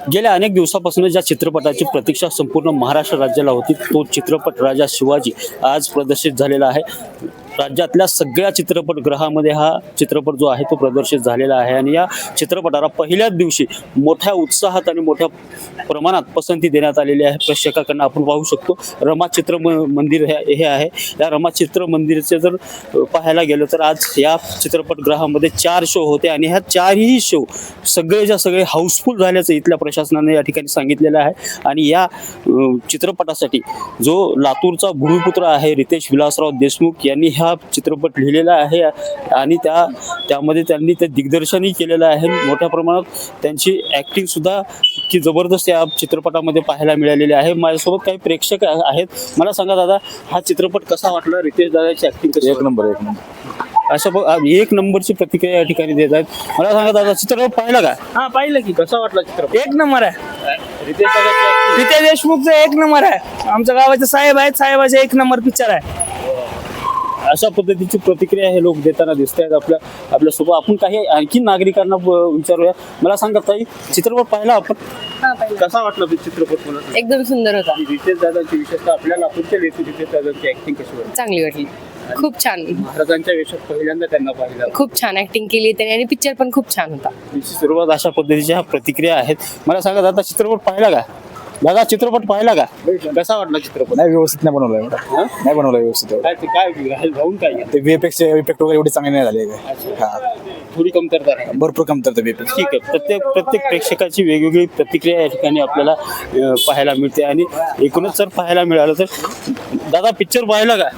गेल्या अनेक दिवसापासून ज्या चित्रपटाची प्रतीक्षा संपूर्ण महाराष्ट्र राज्याला होती तो चित्रपट राजा शिवाजी आज प्रदर्शित झालेला आहे. राज्यातल्या सगळ्या चित्रपटगृहामध्ये हा चित्रपट जो आहे तो प्रदर्शित झालेला आहे आणि या चित्रपटाला पहिल्याच दिवशी मोठ्या उत्साहात आणि मोठ्या प्रमाणात पसंती देण्यात आलेली आहे प्रेक्षकांना. आपण पाहू शकतो रमा चित्र मंदिर हे आहे. या रमा चित्र मंदिरचे जर पाहायला गेलं तर आज या चित्रपटगृहामध्ये 4 शो होते आणि ह्या 4ही शो सगळेच्या सगळे हाऊसफुल झाल्याचं इथल्या प्रशासनाने या ठिकाणी सांगितलेलं आहे. आणि या चित्रपटासाठी जो लातूरचा भूमिपुत्र आहे रितेश विलासराव देशमुख यांनी हा चित्रपट लिहिलेला आहे आणि त्यामध्ये त्यांनी ते दिग्दर्शनही केलेलं आहे. मोठ्या प्रमाणात त्यांची ॲक्टिंग सुद्धा की जबरदस्त या चित्रपटामध्ये पाहायला मिळालेली आहे. माझ्यासोबत काही प्रेक्षक आहेत. मला सांगा दादा, हा चित्रपट कसा वाटला? रितेश दादाची ॲक्टिंग कशी? एक नंबर अशा एक नंबरची प्रतिक्रिया या ठिकाणी देत आहेत. मला सांगा दादा, चित्रपट पाहिला का? हा पाहिलं की. कसा वाटला चित्रपट? एक नंबर आहे. रितेश दादाची रितेश देशमुखचा एक नंबर आहे. आमच्या गावाचे साहेब आहेत, साहेबाचे एक नंबर पिक्चर आहे. अशा पद्धतीची प्रतिक्रिया हे लोक देताना दिसत आहेत आपल्यासोबत. आपण काही आणखी नागरिकांना विचारूया. मला सांगा ताई, चित्रपट पाहिला आपण? कसा वाटला चित्रपट? मला एकदम सुंदर होता. रितेश दादांची विशेषतः आपल्या लातूरच्या रितेश दादांची ऍक्टिंग कशी वाटली? चांगली वाटली. खूप छान. महाराजांच्या वेशात पहिल्यांदा त्यांना पाहिलं. खूप छान ऍक्टिंग केली त्यांनी आणि पिक्चर पण खूप छान होता. सुरुवात अशा पद्धतीच्या प्रतिक्रिया आहेत. मला सांगा दादा, चित्रपट पाहिला का? दादा, चित्रपट पाहिला का? कसा वाटला चित्रपट? नाही, व्यवस्थित नाही बनवलाय एवढा. नाही बनवलाय व्यवस्थित एवढा. काय राहून काय ते VFX इफेक्ट वगैरे एवढे चांगले नाही झाले. हा, थोडी कमतरता आहे. भरपूर कमतरता VFX. ठीक आहे. प्रत्येक प्रेक्षकाची वेगवेगळी प्रतिक्रिया या ठिकाणी आपल्याला पाहायला मिळते आणि एकूणच जर पाहायला मिळालं तर दादा, पिक्चर पाहिला का?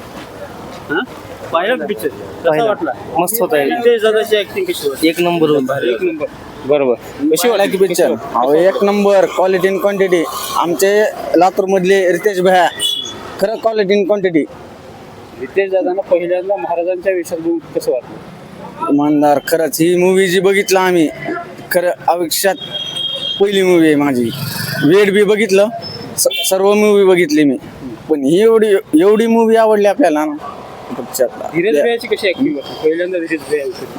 पाहिला पिक्चर कसा वाटला? मस्त होता. रितेश दादाची ऍक्टिंग कशी वाटली? एक नंबर होता. एक नंबर. बरोबर. कशी वाटली पिक्चर? एक नंबर. Quality in quantity. आमचे लातूर मधले रितेश भैया खरं क्वालिटी इन क्वांटिटी. रितेश दादांना पहिल्यांदा महाराजांच्या वेशात बघून कसं वाटलं? इमानदार, खरंच ही मूवी जी बघितलं आम्ही, खरं आयुष्यात पहिली मूवी आहे माझी. वेड बी बघितलं, सर्व मूवी बघितली मी, पण ही एवढी मूवी आवडली आपल्याला ना. धीरज भैयाची कशी ऍक्टिंग वाटली? पहिल्यांदा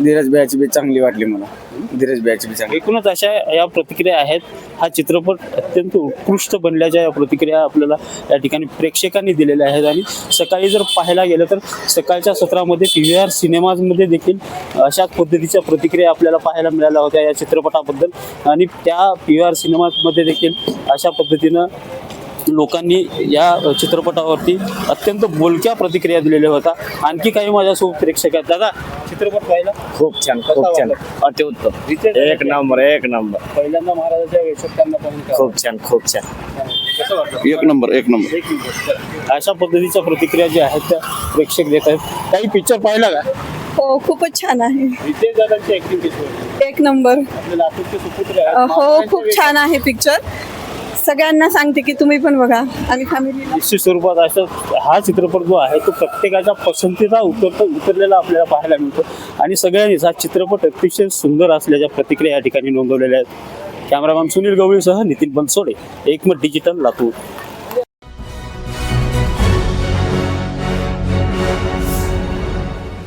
धीरज भैयाची बी चांगली वाटली मला. धीरज भैयाची बी चांगली. एकूणच अशा या प्रतिक्रिया आहेत. हा चित्रपट अत्यंत उत्कृष्ट बनल्याच्या या प्रतिक्रिया आपल्याला या ठिकाणी प्रेक्षकांनी दिलेल्या आहेत. आणि सकाळी जर पाहायला गेलं तर सकाळच्या सत्रामध्ये PVR सिनेमाजमध्ये देखील अशाच पद्धतीच्या प्रतिक्रिया आपल्याला पाहायला मिळाल्या होत्या या चित्रपटाबद्दल. आणि त्या PVR सिनेमामध्ये देखील अशा पद्धतीनं लोकांनी या चित्रपटावरती अत्यंत बोलक्या प्रतिक्रिया दिलेल्या होत्या. आणखी काही माझ्यासोबत प्रेक्षक आहेत. दादा, चित्रपट पाहिला? खूप छान, खूप छान, अत्युत्तम. एक नंबर, एक नंबर. पहिल्यांदा महाराजांच्या वेशात त्यांना पाहून खूप छान, खूप छान. कसं वाटलं? एक नंबर, एक नंबर. अशा पद्धतीच्या प्रतिक्रिया ज्या आहेत त्या प्रेक्षक देत आहेत. काही पिक्चर पाहिला का? हो, खूपच छान आहे. रितेश दादांची ऍक्टिंग कशी वाटली? एक नंबर. आपले लातूरचे सुपुत्र आहेत. हो, खूप छान आहे पिक्चर. सगळ्यांना सांगते की तुम्ही पण बघा आणि फॅमिली. निश्चित स्वरूपात असं हा चित्रपट जो आहे तो प्रत्येकाच्या पसंतीचा उतरलेला आपल्याला पाहायला मिळतो. आणि सगळ्यांनीच हा चित्रपट अतिशय सुंदर असल्याच्या प्रतिक्रिया या ठिकाणी नोंदवलेल्या आहेत. कॅमेरामॅन सुनील गवळीसह नितीन बनसोडे, एकमत digital, Latur.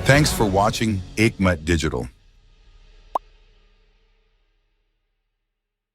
Thanks for watching Ekmat Digital.